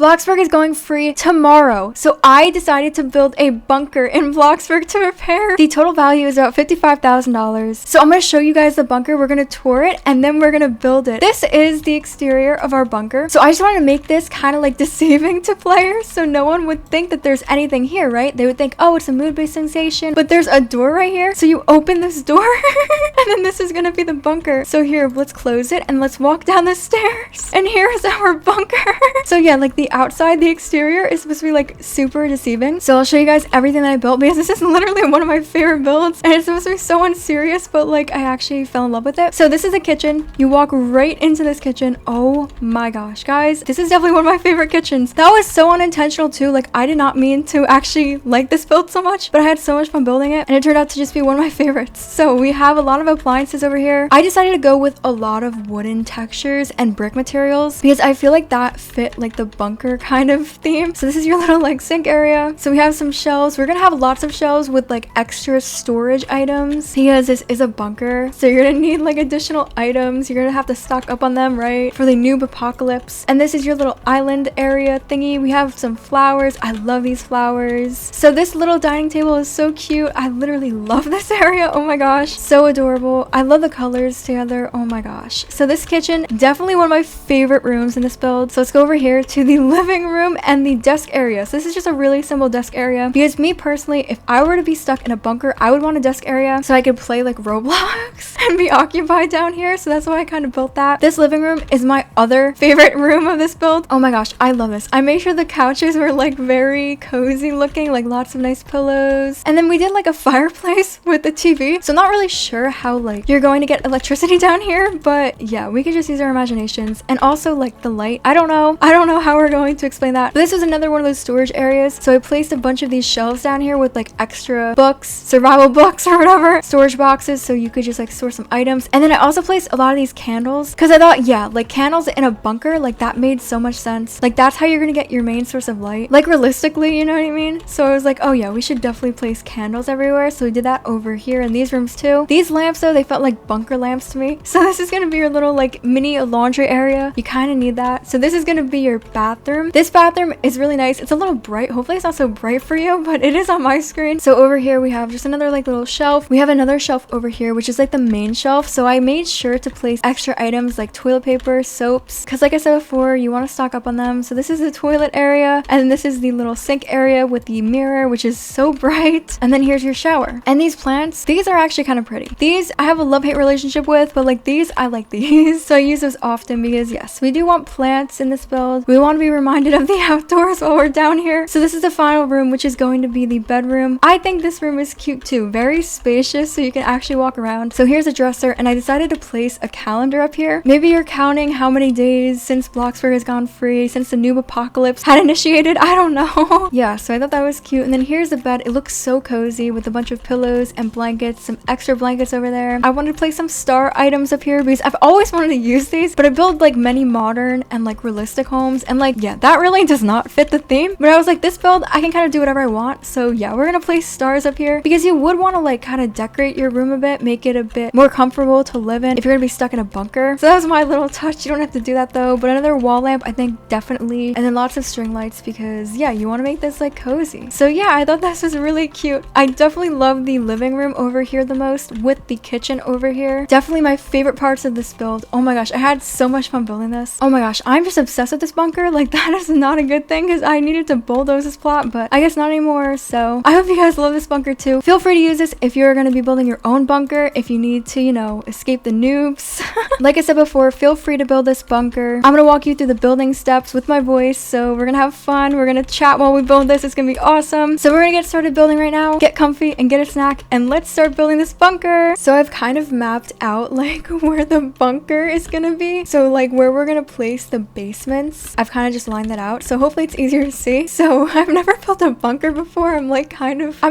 Bloxburg is going free tomorrow, so I decided to build a bunker in Bloxburg to repair. The total value is about $55,000. So I'm going to show you guys the bunker. We're going to tour it and then we're going to build it. This is the exterior of our bunker. So I just wanted to make this kind of like deceiving to players so no one would think that there's anything here, right? They would think, oh, it's a mood-based sensation, but there's a door right here. So you open this door and then this is going to be the bunker. So here, let's close it and let's walk down the stairs. And here's our bunker. So yeah, like the outside, the exterior is supposed to be like super deceiving. So I'll show you guys everything that I built because this is literally one of my favorite builds and it's supposed to be so unserious, but like I actually fell in love with it. So this is a kitchen. You walk right into this kitchen. Oh my gosh, guys, this is definitely one of my favorite kitchens. That was so unintentional too. Like I did not mean to actually like this build so much, but I had so much fun building it and it turned out to just be one of my favorites. So we have a lot of appliances over here. I decided to go with a lot of wooden textures and brick materials because I feel like that fit like the bunker kind of theme. So this is your little like sink area. So we have some shelves. We're gonna have lots of shelves with like extra storage items because this is a bunker, so you're gonna need like additional items. You're gonna have to stock up on them, right, for the noob apocalypse. And this is your little island area thingy. We have some flowers. I love these flowers. So this little dining table is so cute. I literally love this area. Oh my gosh, so adorable. I love the colors together. Oh my gosh. So this kitchen, definitely one of my favorite rooms in this build. So let's go over here to the living room and the desk area. So this is just a really simple desk area because me personally, if I were to be stuck in a bunker, I would want a desk area so I could play like Roblox and be occupied down here. So that's why I kind of built that. This living room is my other favorite room of this build. Oh my gosh, I love this. I made sure the couches were like very cozy looking, like lots of nice pillows. And then we did like a fireplace with the TV. So I'm not really sure how like you're going to get electricity down here, but yeah, we could just use our imaginations. And also like the light. I don't know how we're going to explain that. But this was another one of those storage areas. So I placed a bunch of these shelves down here with like extra books, survival books or whatever, storage boxes, so you could just like store some items. And then I also placed a lot of these candles because I thought, yeah, like candles in a bunker, like that made so much sense. Like that's how you're gonna get your main source of light, like realistically, you know what I mean? So I was like, oh yeah, we should definitely place candles everywhere. So we did that over here in these rooms too. These lamps though, they felt like bunker lamps to me. So this is gonna be your little like mini laundry area. You kind of need that. So this is gonna be your bathroom. This bathroom is really nice. It's a little bright. Hopefully it's not so bright for you, but it is on my screen. So over here we have just another like little shelf. We have another shelf over here, which is like the main shelf. So I made sure to place extra items like toilet paper, soaps, because like I said before, you want to stock up on them. So this is the toilet area, and then this is the little sink area with the mirror, which is so bright. And then here's your shower. And these plants, these are actually kind of pretty. These I have a love-hate relationship with, but like these, I like these. So I use those often because yes, we do want plants in this build. We want to be reminded of the outdoors while we're down here. So this is the final room, which is going to be the bedroom. I think this room is cute too. Very spacious, so you can actually walk around. So here's a dresser, and I decided to place a calendar up here. Maybe you're counting how many days since Bloxburg has gone free, since the noob apocalypse had initiated. I don't know. Yeah, so I thought that was cute. And then here's the bed. It looks so cozy with a bunch of pillows and blankets, some extra blankets over there. I wanted to place some star items up here because I've always wanted to use these, but I build like many modern and like realistic homes, and like yeah, that really does not fit the theme. But I was like, this build, I can kind of do whatever I want. So yeah, we're gonna place stars up here because you would want to like kind of decorate your room a bit, make it a bit more comfortable to live in if you're gonna be stuck in a bunker. So that was my little touch. You don't have to do that though, but another wall lamp, I think definitely. And then lots of string lights because yeah, you want to make this like cozy. So yeah, I thought this was really cute. I definitely love the living room over here the most with the kitchen over here. Definitely my favorite parts of this build. Oh my gosh, I had so much fun building this. Oh my gosh, I'm just obsessed with this bunker. Like that is not a good thing because I needed to bulldoze this plot, but I guess not anymore. So I hope you guys love this bunker too. Feel free to use this if you're going to be building your own bunker, if you need to, you know, escape the noobs. Like I said before, feel free to build this bunker. I'm going to walk you through the building steps with my voice. So we're going to have fun. We're going to chat while we build this. It's going to be awesome. So we're going to get started building right now. Get comfy and get a snack and let's start building this bunker. So I've kind of mapped out like where the bunker is going to be. So like where we're going to place the basements. I've kind of just lined that out. So hopefully it's easier to see. So I've never built a bunker before. I'm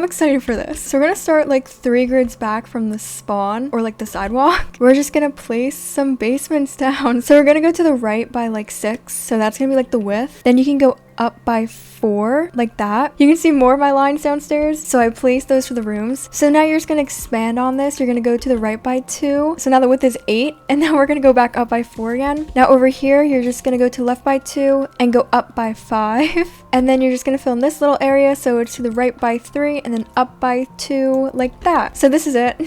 excited for this. So we're going to start like 3 grids back from the spawn or like the sidewalk. We're just going to place some basements down. So we're going to go to the right by like 6. So that's going to be like the width. Then you can go up by 4 like that. You can see more of my lines downstairs. So I placed those for the rooms. So now you're just going to expand on this. You're going to go to the right by 2. So now the width is 8. And now we're going to go back up by 4 again. Now over here, you're just going to go to left by 2 and go up by 5. And then you're just going to fill in this little area. So it's to the right by 3 and then up by 2 like that. So this is it.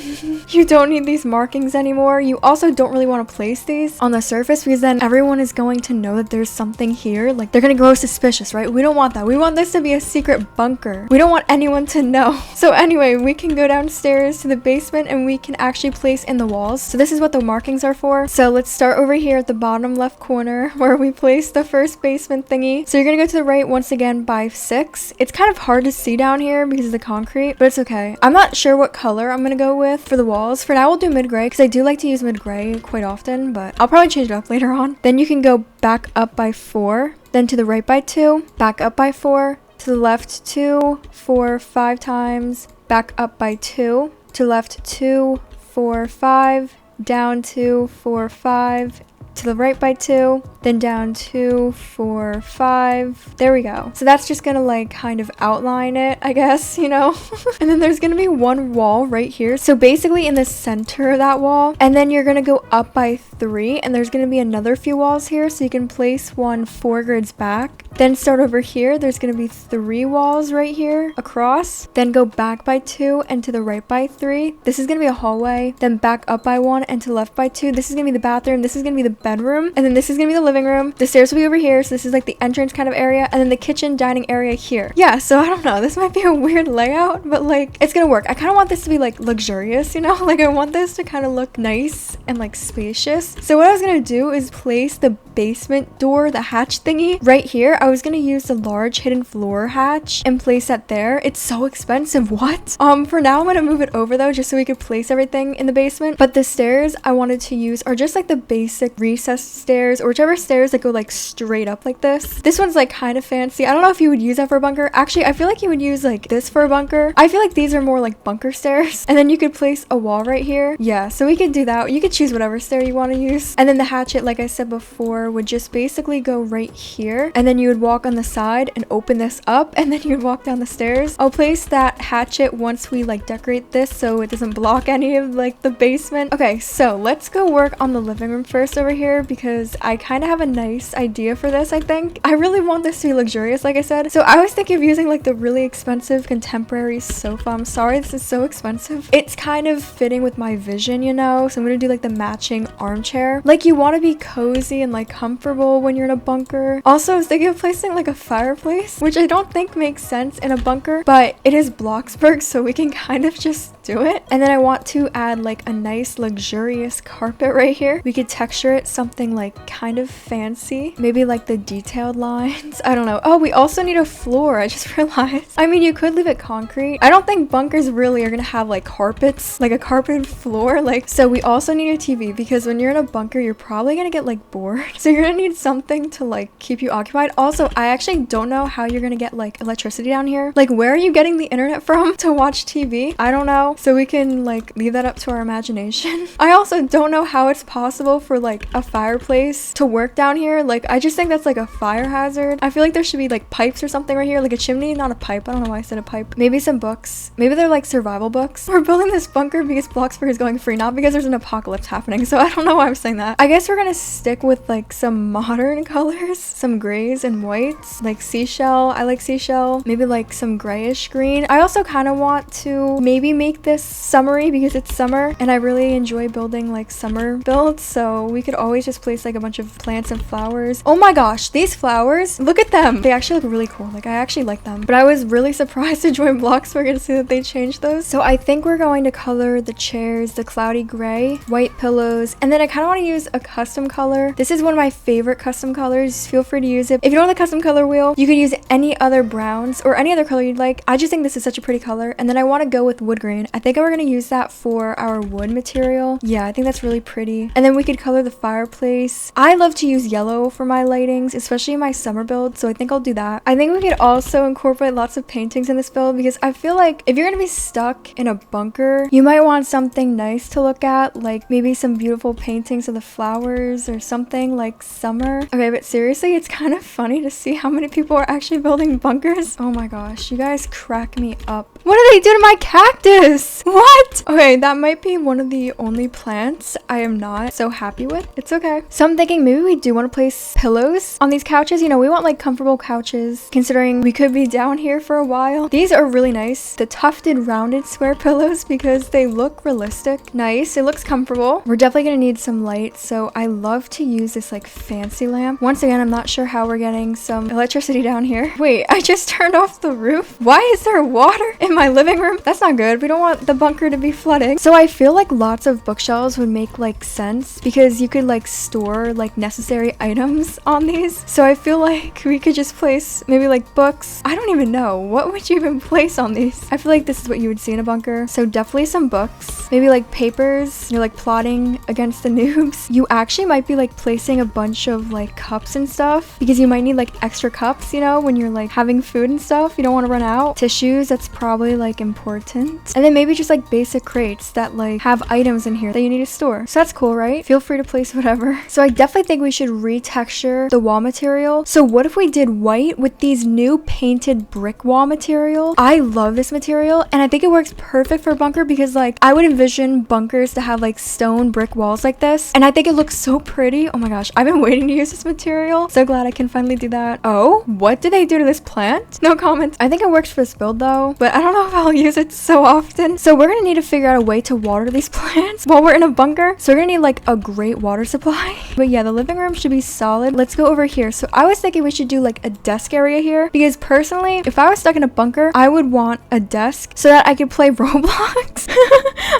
You don't need these markings anymore. You also don't really want to place these on the surface because then everyone is going to know that there's something here. Like they're going to grow suspicious, right? We don't want that. We want this to be a secret bunker. We don't want anyone to know. So anyway, we can go downstairs to the basement and we can actually place in the walls. So this is what the markings are for. So let's start over here at the bottom left corner where we placed the first basement thingy. So you're going to go to the right once again by 6. It's kind of hard to see down here because of the concrete, but it's okay. I'm not sure what color I'm going to go with for the walls. For now, we'll do mid-gray because I do like to use mid-gray quite often, but I'll probably change it up later on. Then you can go back up by 4, then to the right by 2, back up by 4, to the left 2, 4, 5 times, back up by 2, to left 2, 4, 5, down 2, 4, 5, to the right by 2, then down 2, 4, 5. There we go. So that's just gonna like kind of outline it, I guess, you know. And then there's gonna be one wall right here. So basically in the center of that wall, and then you're gonna go up by 3, and there's gonna be another few walls here, so you can place one 4 grids back. Then start over here. There's gonna be 3 walls right here across. Then go back by 2 and to the right by 3. This is gonna be a hallway. Then back up by 1 and to left by 2. This is gonna be the bathroom. This is gonna be the bedroom, and then this is gonna be the living room. The stairs will be over here, so this is like the entrance kind of area, and then the kitchen dining area here. Yeah, so I don't know, this might be a weird layout, but like it's gonna work. I kind of want this to be like luxurious, you know. Like I want this to kind of look nice and like spacious. So what I was gonna do is place the basement door, the hatch thingy, right here. I was gonna use the large hidden floor hatch and place that there. It's so expensive. What? For now I'm gonna move it over though, just so we could place everything in the basement. But the stairs I wanted to use are just like the basic recessed stairs, or whichever stairs that go like straight up like this. This one's like kind of fancy. I don't know if you would use that for a bunker. Actually, I feel like you would use like this for a bunker. I feel like these are more like bunker stairs. And then you could place a wall right here. Yeah, so we could do that. You could choose whatever stair you want to use. And then the hatchet, like I said before, would just basically go right here. And then you would walk on the side and open this up, and then you would walk down the stairs. I'll place that hatchet once we like decorate this so it doesn't block any of like the basement. Okay, so let's go work on the living room first over here because I kind of have a nice idea for this. I think I really want this to be luxurious, like I said. So I was thinking of using like the really expensive contemporary sofa. I'm sorry, this is so expensive. It's kind of fitting with my vision, you know. So I'm gonna do like the matching armchair. Like you want to be cozy and like comfortable when you're in a bunker. Also, I was thinking of placing like a fireplace, which I don't think makes sense in a bunker, but it is Bloxburg, so we can kind of just do it. And then I want to add like a nice luxurious carpet right here. We could texture it something like kind of fancy, maybe like the detailed lines. I don't know. Oh, we also need a floor. I just realized. I mean, you could leave it concrete. I don't think bunkers really are gonna have like carpets, like a carpeted floor. Like, so we also need a TV because when you're in a bunker, you're probably gonna get like bored. So you're gonna need something to like keep you occupied. Also, I actually don't know how you're gonna get like electricity down here. Like, where are you getting the internet from to watch TV? I don't know. So we can like leave that up to our imagination. I also don't know how it's possible for like a fireplace to work down here. Like, I just think that's like a fire hazard. I feel like there should be like pipes or something right here, like a chimney, not a pipe. I don't know why I said a pipe. Maybe some books. Maybe they're like survival books. We're building this bunker because Bloxburg is going free, not because there's an apocalypse happening. So I don't know why I'm saying that. I guess we're gonna stick with like some modern colors, some grays and whites, like seashell. I like seashell. Maybe like some grayish green. I also kind of want to maybe make this summery because it's summer and I really enjoy building like summer builds. So we could always just place like a bunch of plants and flowers. Oh my gosh, these flowers, look at them. They actually look really cool. Like, I actually like them. But I was really surprised to join Bloxburg and see that they changed those. So I think we're going to color the chairs the cloudy gray, white pillows, and then I kind of want to use a custom color. This is one of my favorite custom colors. Feel free to use it. If you don't have the custom color wheel, you could use any other browns or any other color you'd like. I just think this is such a pretty color. And then I want to go with wood grain. I think we're going to use that for our wood material. Yeah, I think that's really pretty. And then we could color the fire fireplace. I love to use yellow for my lightings, especially in my summer build, so I think I'll do that. I think we could also incorporate lots of paintings in this build because I feel like if you're gonna be stuck in a bunker, you might want something nice to look at, like maybe some beautiful paintings of the flowers or something like summer. Okay, but seriously, it's kind of funny to see how many people are actually building bunkers. Oh my gosh, you guys crack me up. What did they do to my cactus? What? Okay, that might be one of the only plants I am not so happy with. It's okay. So I'm thinking maybe we do want to place pillows on these couches. You know, we want like comfortable couches considering we could be down here for a while. These are really nice. The tufted rounded square pillows because they look realistic. Nice. It looks comfortable. We're definitely going to need some light. So I love to use this like fancy lamp. Once again, I'm not sure how we're getting some electricity down here. Wait, I just turned off the roof. Why is there water in my living room? That's not good. We don't want the bunker to be flooding. So I feel like lots of bookshelves would make like sense because you could like store like necessary items on these. So I feel like we could just place maybe like books. I don't even know. What would you even place on these? I feel like this is what you would see in a bunker. So definitely some books, maybe like papers. You're like plotting against the noobs. You actually might be like placing a bunch of like cups and stuff because you might need like extra cups, you know, when you're like having food and stuff. You don't want to run out. Tissues, that's probably like important. And then maybe just like basic crates that like have items in here that you need to store. So that's cool, right? Feel free to place whatever. So I definitely think we should retexture the wall material. So what if we did white with these new painted brick wall material? I love this material and I think it works perfect for a bunker because like I would envision bunkers to have like stone brick walls like this, and I think it looks so pretty. Oh my gosh, I've been waiting to use this material. So glad I can finally do that. Oh, what did they do to this plant? No comments. I think it works for this build though, but I don't know if I'll use it so often. So we're gonna need to figure out a way to water these plants while we're in a bunker. So we're gonna need like a great water supply. But yeah, the living room should be solid. Let's go over here. So I was thinking we should do like a desk area here because personally, if I was stuck in a bunker, I would want a desk so that I could play Roblox.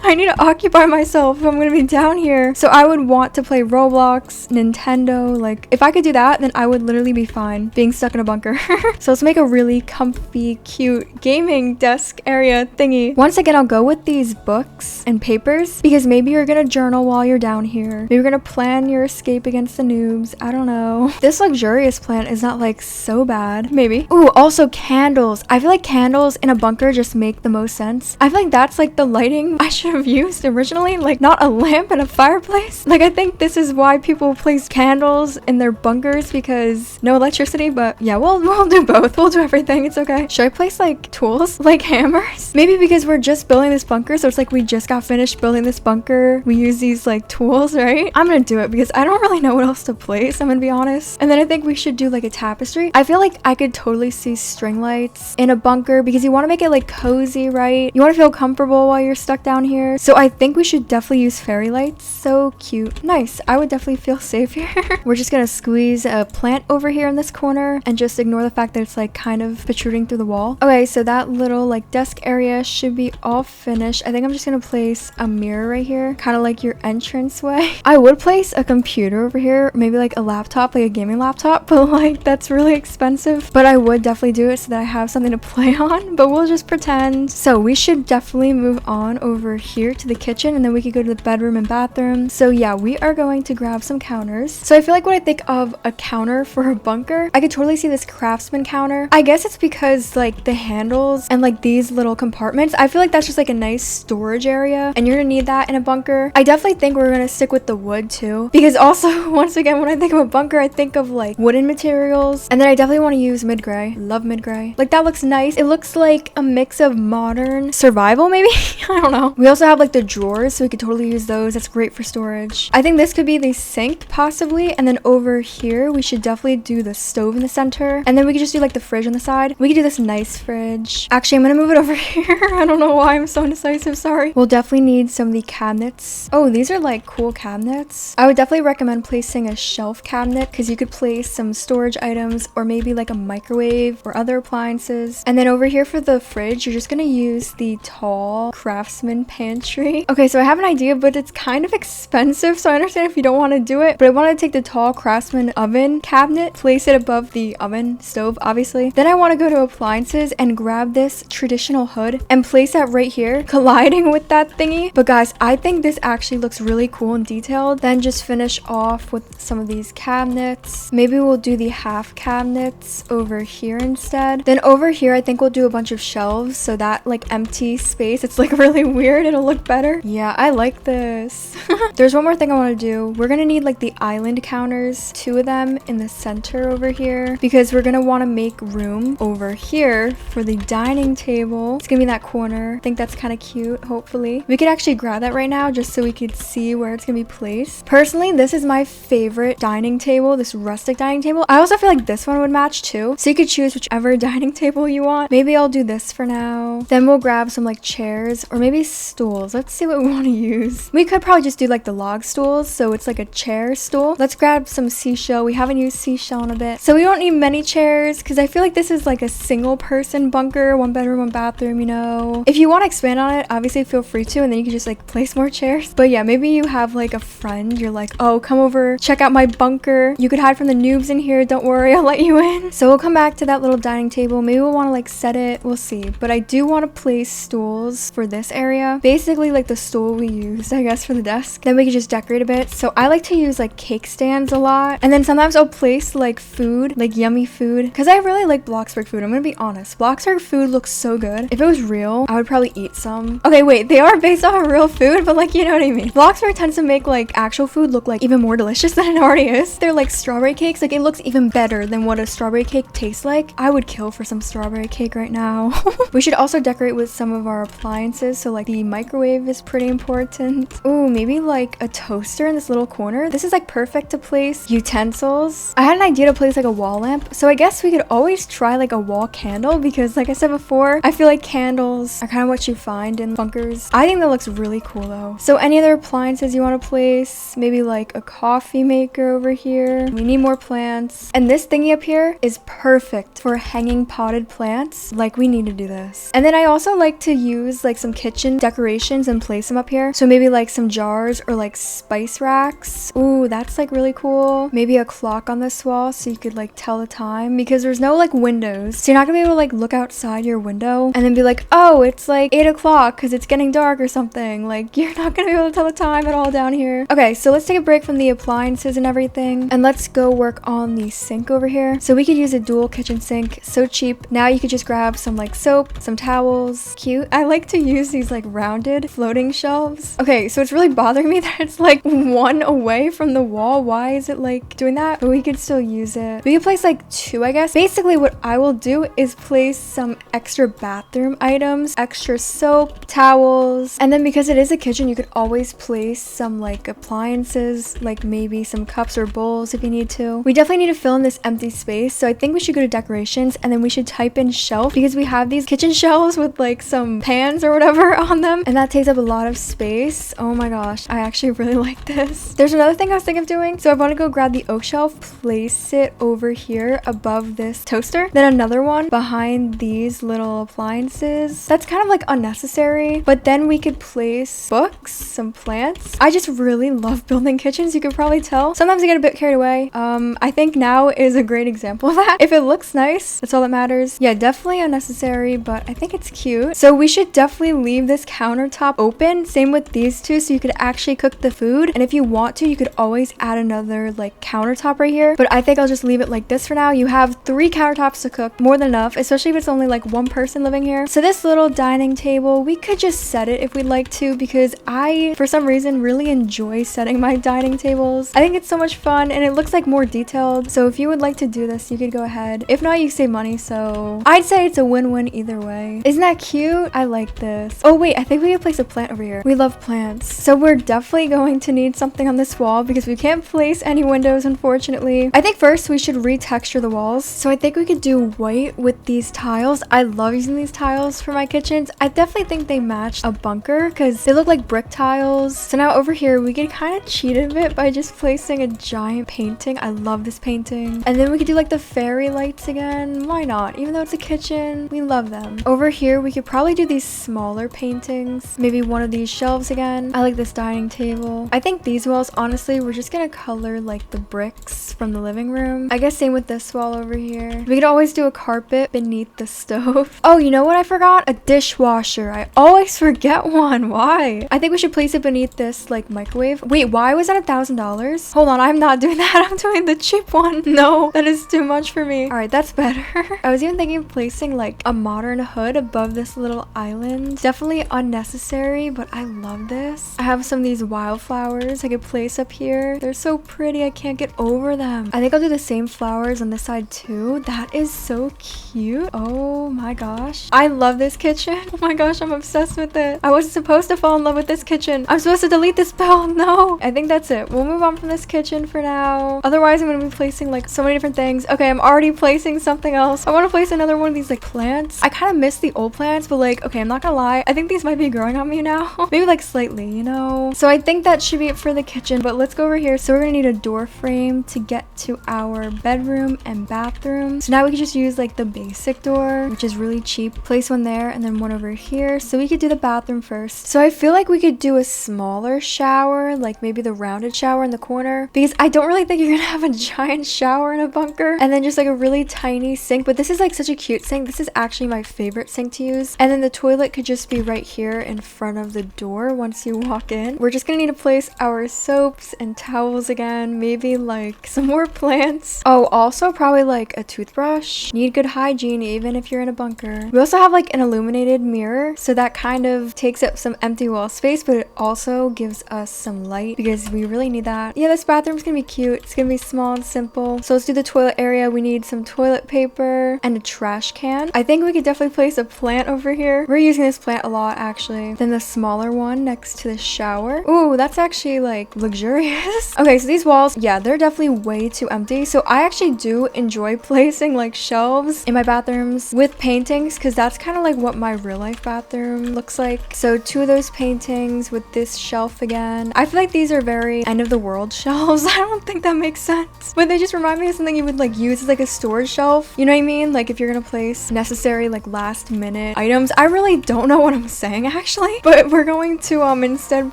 I need to occupy myself if I'm gonna be down here. So I would want to play Roblox, Nintendo. Like if I could do that, then I would literally be fine being stuck in a bunker. So let's make a really comfy, cute gaming desk area thingy. Once again, I'll go with these books and papers because maybe you're gonna journal while you're down here. Maybe you're gonna plan your escape against the noobs. I don't know. This luxurious plant is not like so bad. Maybe. Ooh, also candles. I feel like candles in a bunker just make the most sense. I feel like that's like the lighting I should have used originally, like not a lamp and a fireplace. Like I think this is why people place candles in their bunkers because no electricity, but yeah, we'll do both. We'll do everything. It's okay. Should I place like tools like hammers? Maybe because we're just building this bunker, so it's like we just got finished building this bunker. We use these like tools, right? I'm gonna do it because I don't really know what else to place, I'm gonna be honest. And then I think we should do like a tapestry. I feel like I could totally see string lights in a bunker because you want to make it like cozy, right? You want to feel comfortable while you're stuck down here. So I think we should definitely use fairy lights. So cute. Nice. I would definitely feel safe here. We're just gonna squeeze a plant over here in this corner and just ignore the fact that it's like kind of protruding through the wall. Okay, so that little like desk area should be all finished. I think I'm just gonna place a mirror right here, kind of like your entrance way. I would place a computer over here, maybe like a laptop, like a gaming laptop, but like that's really expensive. But I would definitely do it so that I have something to play on, but we'll just pretend. So we should definitely move on over here to the kitchen and then we could go to the bedroom and bathroom. So yeah, we are going to grab some counters. So I feel like when I think of a counter for a bunker, I could totally see this craftsman counter. I guess it's because like the handles and like these little compartments, I feel like that's just like a nice storage area and you're gonna need that in a bunker. I definitely think we're gonna stick with the wood too because also once again when I think of a bunker I think of like wooden materials, and then I definitely want to use mid-gray. Love mid-gray. Like that looks nice. It looks like a mix of modern survival maybe. I don't know. We also have like the drawers so we could totally use those. That's great for storage. I think this could be the sink possibly, and then over here we should definitely do the stove in the center, and then we could just do like the fridge on the side. We could do this nice fridge. Actually, I'm gonna move it over here. I don't know why I'm so indecisive. Sorry. We'll definitely need some of the cabinets. Oh, these are like cool cabinets. I would definitely recommend placing a shelf cabinet because you could place some storage items or maybe like a microwave or other appliances. And then over here for the fridge, you're just gonna use the tall craftsman pantry. Okay, so I have an idea, but it's kind of expensive, so I understand if you don't want to do it, but I want to take the tall craftsman oven cabinet, place it above the oven stove, obviously. Then I want to go to appliances and grab this traditional hood and place that right here, colliding with that thingy. But guys, I think this actually looks really cool and detailed. Then then just finish off with some of these cabinets. Maybe we'll do the half cabinets over here instead. Then over here, I think we'll do a bunch of shelves, so that like empty space, it's like really weird. It'll look better. Yeah, I like this. There's one more thing I want to do. We're gonna need like the island counters, 2 of them in the center over here, because we're gonna want to make room over here for the dining table. It's gonna be in that corner. I think that's kind of cute. Hopefully we could actually grab that right now just so we could see where it's gonna be placed. Personally, this is my favorite dining table, this rustic dining table. I also feel like this one would match too, so you could choose whichever dining table you want. Maybe I'll do this for now. Then we'll grab some like chairs or maybe stools. Let's see what we want to use. We could probably just do like the log stools, so it's like a chair stool. Let's grab some seashell. We haven't used seashell in a bit, so we don't need many chairs because I feel like this is like a single person bunker, 1 bedroom, 1 bathroom, you know. If you want to expand on it, obviously feel free to, and then you can just like place more chairs. But yeah, maybe you have like a friend, you're like, oh, come over, check out my bunker. You could hide from the noobs in here, don't worry, I'll let you in. So we'll come back to that little dining table. Maybe we'll want to like set it, we'll see. But I do want to place stools for this area, basically like the stool we used, I guess, for the desk. Then we can just decorate a bit. So I like to use like cake stands a lot, and then sometimes I'll place like food, like yummy food, because I really like Bloxburg food. I'm gonna be honest, Bloxburg food looks so good. If it was real, I would probably eat some. Okay, wait, they are based off of real food, but like, you know what I mean. Bloxburg tends to make like actual food look like even more delicious than it already is. They're like strawberry cakes, like it looks even better than what a strawberry cake tastes like. I would kill for some strawberry cake right now. We should also decorate with some of our appliances, so like the microwave is pretty important. Ooh, maybe like a toaster in this little corner. This is like perfect to place utensils. I had an idea to place like a wall lamp, so I guess we could always try like a wall candle, because like I said before, I feel like candles are kind of what you find in bunkers. I think that looks really cool though. So any other appliances you want to place? Maybe like a coffee maker over here. We need more plants, and this thingy up here is perfect for hanging potted plants. Like, we need to do this. And then I also like to use like some kitchen decorations and place them up here, so maybe like some jars or like spice racks. Ooh, that's like really cool. Maybe a clock on this wall so you could like tell the time, because there's no like windows, so you're not gonna be able to like look outside your window and then be like, oh, it's like 8 o'clock because it's getting dark or something. Like, you're not gonna be able to tell the time at all down here. Okay, so let's take a break from the appliances and everything, and let's go work on the sink over here. So we could use a dual kitchen sink, so cheap. Now you could just grab some like soap, some towels. Cute. I like to use these like rounded floating shelves. Okay, so it's really bothering me that it's like 1 away from the wall. Why is it like doing that? But we could still use it. We could place like 2, I guess. Basically what I will do is place some extra bathroom items, extra soap, towels, and then because it is a kitchen, you could always place some like appliances, like maybe some cups or bowls if you need to. We definitely need to fill in this empty space, so I think we should go to decorations, and then we should type in shelf, because we have these kitchen shelves with like some pans or whatever on them, and that takes up a lot of space. Oh my gosh, I actually really like this. There's another thing I was thinking of doing, so I want to go grab the oak shelf, place it over here above this toaster, then another one behind these little appliances. That's kind of like unnecessary, but then we could place books, some plants. I just really love building kitchens, you could probably tell. Sometimes I get a bit carried away. I think now is a great example of that. If it looks nice, that's all that matters. Yeah, definitely unnecessary, but I think it's cute. So we should definitely leave this countertop open. Same with these two, so you could actually cook the food. And if you want to, you could always add another like countertop right here. But I think I'll just leave it like this for now. You have 3 countertops to cook, more than enough, especially if it's only like 1 person living here. So this little dining table, we could just set it if we'd like to, because I, for some reason, really enjoy setting my dining tables. I think it's so much fun, and it looks like more detailed. So if you would like to do this, you could go ahead. If not, you save money, so I'd say it's a win-win either way. Isn't that cute? I like this. Oh wait, I think we could place a plant over here. We love plants. So we're definitely going to need something on this wall, because we can't place any windows, unfortunately. I think first we should retexture the walls. So I think we could do white with these tiles. I love using these tiles for my kitchens. I definitely think they match a bunker because they look like brick tiles. So now over here, we could kind of cheat a bit by just placing a giant painting. I love this painting. And then we could do like the fairy lights again. Why not? Even though it's a kitchen, we love them. Over here, we could probably do these smaller paintings. Maybe one of these shelves again. I like this dining table. I think these walls, honestly, we're just gonna color like the bricks from the living room. I guess same with this wall over here. We could always do a carpet beneath the stove. Oh, you know what I forgot? A dishwasher. I always forget one. Why? I think we should place it beneath this like microwave. Wait, why was that $1,000? Hold on, I'm not doing that. I'm doing the cheap one. No, that is too much for me. All right, that's better. I was even thinking of placing like a modern hood above this little island. Definitely unnecessary, but I love this. I have some of these wildflowers I could place up here. They're so pretty. I can't get over them. I think I'll do the same flowers on this side too. That is so cute. Oh my gosh. I love this kitchen. Oh my gosh, I'm obsessed with it. I wasn't supposed to fall in love with this kitchen. I'm supposed to delete this spell. No. I think that's it. We'll move on from this kitchen for now. Otherwise, I'm going to be placing like so many different things. Okay, I'm already placing something else. I want to place another one of these like plants. I kind of miss the old plants, but like, okay, I'm not gonna lie. I think these might be growing on me now. Maybe like slightly, you know? So I think that should be it for the kitchen, but let's go over here. So we're gonna need a door frame to get to our bedroom and bathroom. So now we can just use like the basic door, which is really cheap. Place one there and then one over here. So we could do the bathroom first. So I feel like we could do a smaller shower, like maybe the rounded shower in the corner, because I don't really think you're gonna have a giant shower in a bunker. And then just like a really tiny sink, but this is like such a cute sink. This is actually my favorite sink to use. And then the toilet could just be right here in front of the door once you walk in. We're just gonna need to place our soaps and towels again, maybe like some more plants. Oh, also probably like a toothbrush. Need good hygiene even if you're in a bunker. We also have like an illuminated mirror, so that kind of takes up some empty wall space, but it also gives us some light because we really need that. Yeah, this bathroom's gonna be cute. It's gonna be small and simple. So let's do the toilet area. We need some toilet paper and a trash can. I think we could definitely place a plant over here. We're using this plant a lot actually. Then the smaller one next to the shower. Ooh, that's actually like luxurious. Okay, so these walls, yeah, they're definitely way too empty. So I actually do enjoy placing like shelves in my bathrooms with paintings because that's kind of like what my real life bathroom looks like. So two of those paintings with this shelf again. I feel like these are very end of the world shelves. I don't think that makes sense, but they just remind me of something you would like use as like a storage shelf. You know what I mean? Like if you're gonna place necessary like last minute items. I really don't know what I'm saying actually, but we're going to instead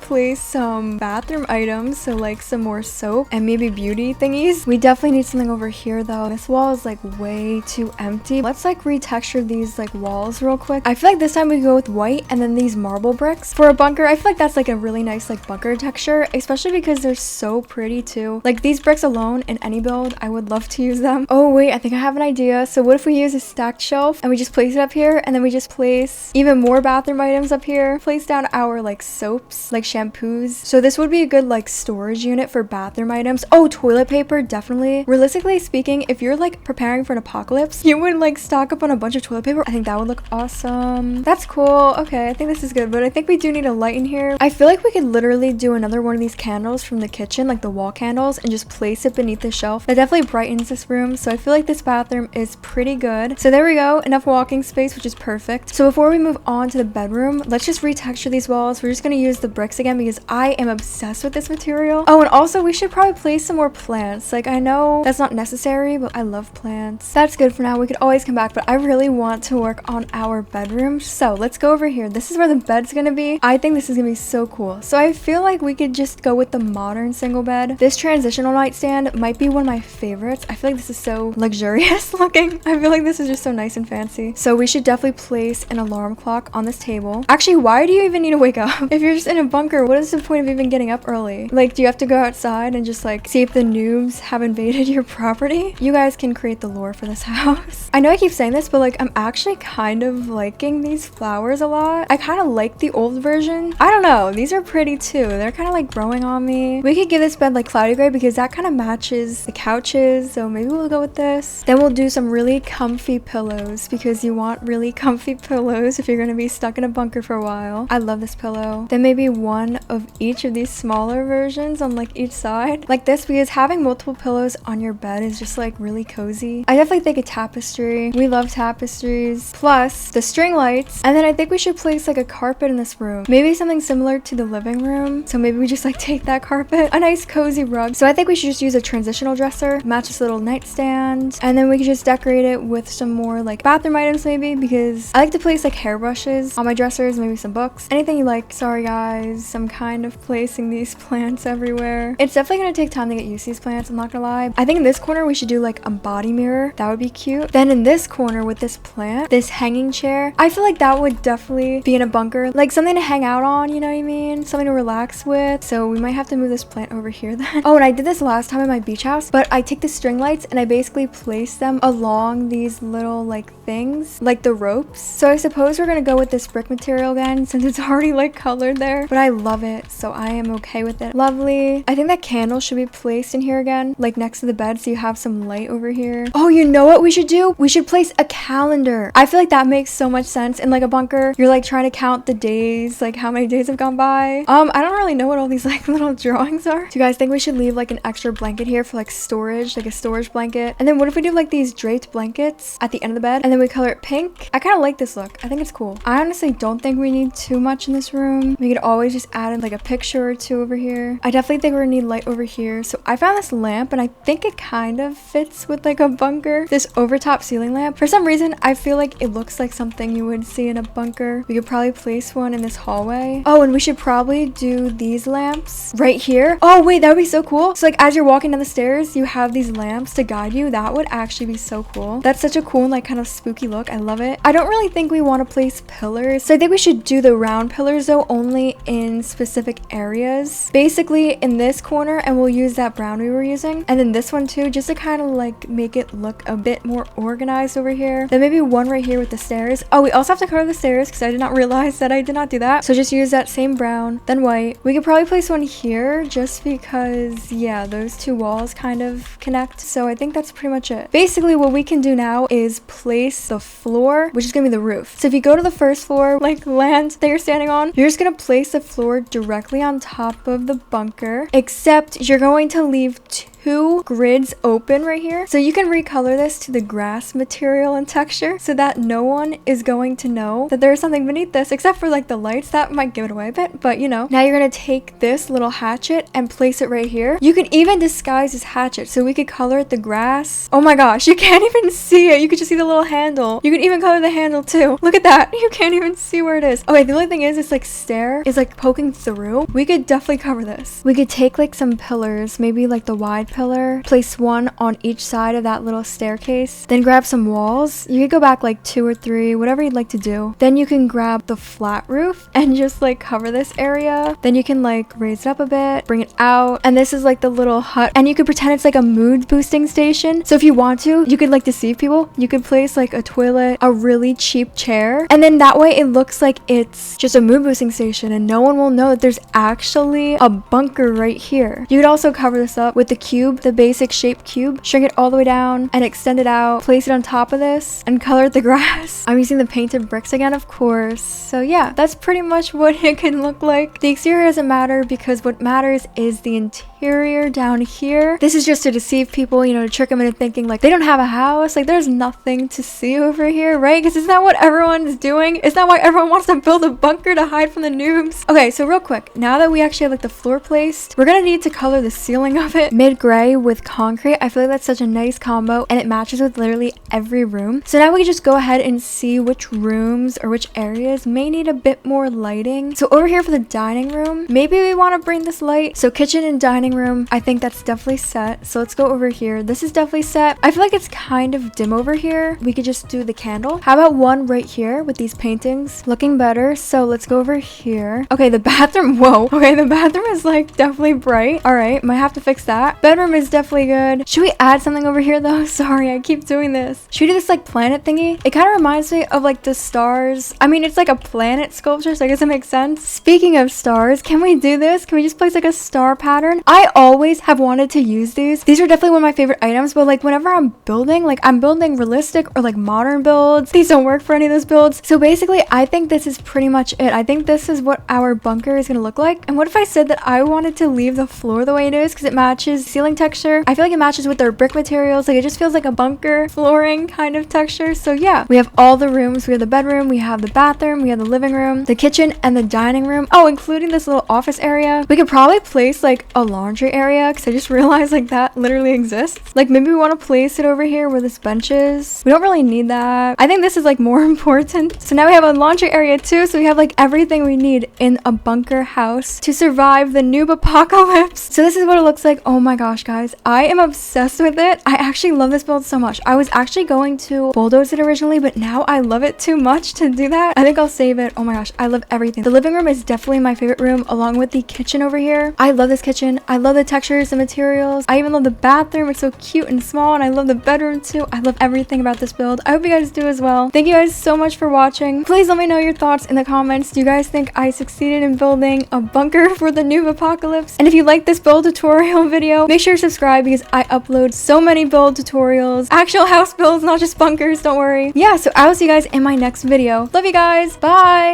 place some bathroom items. So like some more soap and maybe beauty thingies. We definitely need something over here though. This wall is like way too empty. Let's like retexture these like walls real quick. I feel like this time we go with white and then these marble bricks for a bunker. I feel like that's like a really nice like bunker texture, especially because they're so pretty too. Like these bricks alone in any build, I would love to use them. Oh wait, I think I have an idea. So what if we use a stacked shelf and we just place it up here and then we just place even more bathroom items up here, place down our like soaps, like shampoos. So this would be a good like storage unit for bathroom items. Oh, toilet paper, definitely. Realistically speaking, if you're like preparing for an apocalypse, you would like stock up on a bunch of toilet paper. I think that would look awesome. That's cool. Okay, I think this is good, but I think we do need a light in here. I feel like we could literally do another one of these candles from the kitchen, like the wall candles, and just place it beneath the shelf. That definitely brightens this room. So I feel like this bathroom is pretty good. So there we go, enough walking space, which is perfect. So before we move on to the bedroom, let's just retexture these walls. We're just gonna use the bricks again because I am obsessed with this material. Oh, and also we should probably place some more plants. Like I know that's not necessary, but I love plants. That's good for now. We could always come back, but I really want to work on our bedroom. So let's go over here. This is where the bed's gonna be. I think this is gonna be so cool. So I feel like we could just go with the modern single bed. This transitional nightstand might be one of my favorites. I feel like this is so luxurious looking. I feel like this is just so nice and fancy. So we should definitely place an alarm clock on this table. Actually, why do you even need to wake up? If you're just in a bunker, what is the point of even getting up early? Like, do you have to go outside and just like see if the noobs have invaded your property? You guys can create the lore for this house. I know I keep saying this, but like I'm actually kind of liking these flowers a lot. I kind of like the old version. I don't know. These are pretty too. They're kind of like growing on me. We could give this bed like cloudy gray because that kind of matches the couches. So maybe we'll go with this. Then we'll do some really comfy pillows because you want really comfy pillows if you're going to be stuck in a bunker for a while. I love this pillow. Then maybe one of each of these smaller versions on like each side like this because having multiple pillows on your bed is just like really cozy. I definitely think a tapestry. We love tapestries. Plus the string lights. And then I think we should place like a carpet in this room. Maybe something similar to the living room. So maybe we just like take that carpet. A nice cozy rug. So I think we should just use a transitional dresser. Match this little nightstand. And then we could just decorate it with some more like bathroom items maybe because I like to place like hairbrushes on my dressers. Maybe some books. Anything you like. Sorry guys. I'm kind of placing these plants everywhere. It's definitely gonna take time to get used to these plants. I'm not gonna lie. I think in this corner we should do like a body mirror. That would be cute. Then in this corner with this plant, this hanging chair, I feel like that would definitely be in a bunker. Like something to hang out on, you know what I mean? Something to relax with. So So we might have to move this plant over here then. Oh, and I did this last time in my beach house, but I take the string lights and I basically place them along these little like things, like the ropes. So I suppose we're gonna go with this brick material again since it's already like colored there, but I love it, so I am okay with it. Lovely. I think that candle should be placed in here again, like next to the bed, so you have some light over here. Oh, you know what we should do? We should place a calendar. I feel like that makes so much sense. In like a bunker, you're like trying to count the days, like how many days have gone by. I don't really know what all these like little drawings are. Do you guys think we should leave like an extra blanket here for like storage, like a storage blanket? And then what if we do like these draped blankets at the end of the bed and then we color it pink? I kind of like this look. I think it's cool. I honestly don't think we need too much in this room. We could always just add in like a picture or two over here. I definitely think we're gonna need light over here. So I found this lamp and I think it kind of fits with like a bunker. This overtop ceiling lamp. For some reason, I feel like it looks like something you would see in a bunker. We could probably place one in this hallway. Oh, and we should probably do these lamps right here. Oh wait, that would be so cool. So like as you're walking down the stairs, you have these lamps to guide you. That would actually be so cool. That's such a cool and like kind of spooky look. I love it. I don't really think we want to place pillars. So I think we should do the round pillars though, only in specific areas. Basically in this corner, and we'll use that brown we were using. And then this one too, just to kind of like make it look a bit more organized over here. Then maybe one right here with the stairs. Oh, we also have to cover the stairs because I did not realize that I did not do that. So just use that same brown, then white. We could probably place one here just because, yeah, those two walls kind of connect. So I think that's pretty much it. Basically, what we can do now is place the floor, which is gonna be the roof. So if you go to the first floor, like land that you're standing on, you're just gonna place the floor directly on top of the bunker, except you're going to leave two grids open right here. So you can recolor this to the grass material and texture so that no one is going to know that there's something beneath this, except for like the lights. That might give it away a bit, but you know. Now you're gonna take this little hatchet and place it right here. You can even disguise this hatchet, so we could color it the grass. Oh my gosh, you can't even see it. You could just see the little handle. You can even color the handle too. Look at that. You can't even see where it is. Okay, the only thing is this like stair is like poking through. We could definitely cover this. We could take like some pillars, maybe like the wide pillar, place one on each side of that little staircase, then grab some walls. You could go back like 2 or 3, whatever you'd like to do. Then you can grab the flat roof and just like cover this area. Then you can like raise it up a bit, bring it out, and this is like the little hut, and you could pretend it's like a mood boosting station. So if you want to, you could like deceive people. You could place like a toilet, a really cheap chair, and then that way it looks like it's just a mood boosting station and no one will know that there's actually a bunker right here. You could also cover this up with the cube, the basic shape cube, shrink it all the way down and extend it out, place it on top of this and color it the grass. I'm using the painted bricks again, of course. So yeah, that's pretty much what it can look like. The exterior doesn't matter because what matters is the interior down here. This is just to deceive people, you know, to trick them into thinking like they don't have a house, like there's nothing to see over here, right? Because isn't that what everyone is doing? Isn't that why everyone wants to build a bunker to hide from the noobs? Okay, so real quick, now that we actually have like the floor placed, we're gonna need to color the ceiling of it mid-gray with concrete. I feel like that's such a nice combo and it matches with literally every room. So now we can just go ahead and see which rooms or which areas may need a bit more lighting. So over here for the dining room, maybe we want to bring this light. So kitchen and dining room, I think that's definitely set. So let's go over here. This is definitely set. I feel like it's kind of dim over here. We could just do the candle. How about one right here with these paintings? Looking better. So let's go over here. Okay, the bathroom. Whoa. Okay, the bathroom is like definitely bright. All right, might have to fix that. Bedroom is definitely good. Should we add something over here though? Sorry, I keep doing this. Should we do this like planet thingy? It kind of reminds me of like the stars. I mean, it's like a planet sculpture, so I guess it makes sense. Speaking of stars, can we do this? Can we just place like a star pattern? I always have wanted to use these. These are definitely one of my favorite items, but like whenever I'm building, like I'm building realistic or like modern builds, these don't work for any of those builds. So basically, I think this is pretty much it. I think this is what our bunker is gonna look like. And what if I said that I wanted to leave the floor the way it is because it matches ceiling texture? I feel like it matches with their brick materials. Like it just feels like a bunker flooring kind of texture. So yeah, we have all the rooms. We have the bedroom, we have the bathroom, we have the living room, the kitchen, and the dining room. Oh, including this little office area. We could probably place like alarm laundry area because I just realized like that literally exists. Like maybe we want to place it over here where this bench is. We don't really need that. I think this is like more important. So now we have a laundry area too. So we have like everything we need in a bunker house to survive the noob apocalypse. So this is what it looks like. Oh my gosh, guys. I am obsessed with it. I actually love this build so much. I was actually going to bulldoze it originally, but now I love it too much to do that. I think I'll save it. Oh my gosh, I love everything. The living room is definitely my favorite room, along with the kitchen over here. I love this kitchen. I love the textures, the materials. I even love the bathroom. It's so cute and small, and I love the bedroom too. I love everything about this build. I hope you guys do as well. Thank you guys so much for watching. Please let me know your thoughts in the comments. Do you guys think I succeeded in building a bunker for the noob apocalypse? And if you like this build tutorial video, make sure to subscribe because I upload so many build tutorials, actual house builds, not just bunkers, don't worry. Yeah, so I will see you guys in my next video. Love you guys. Bye.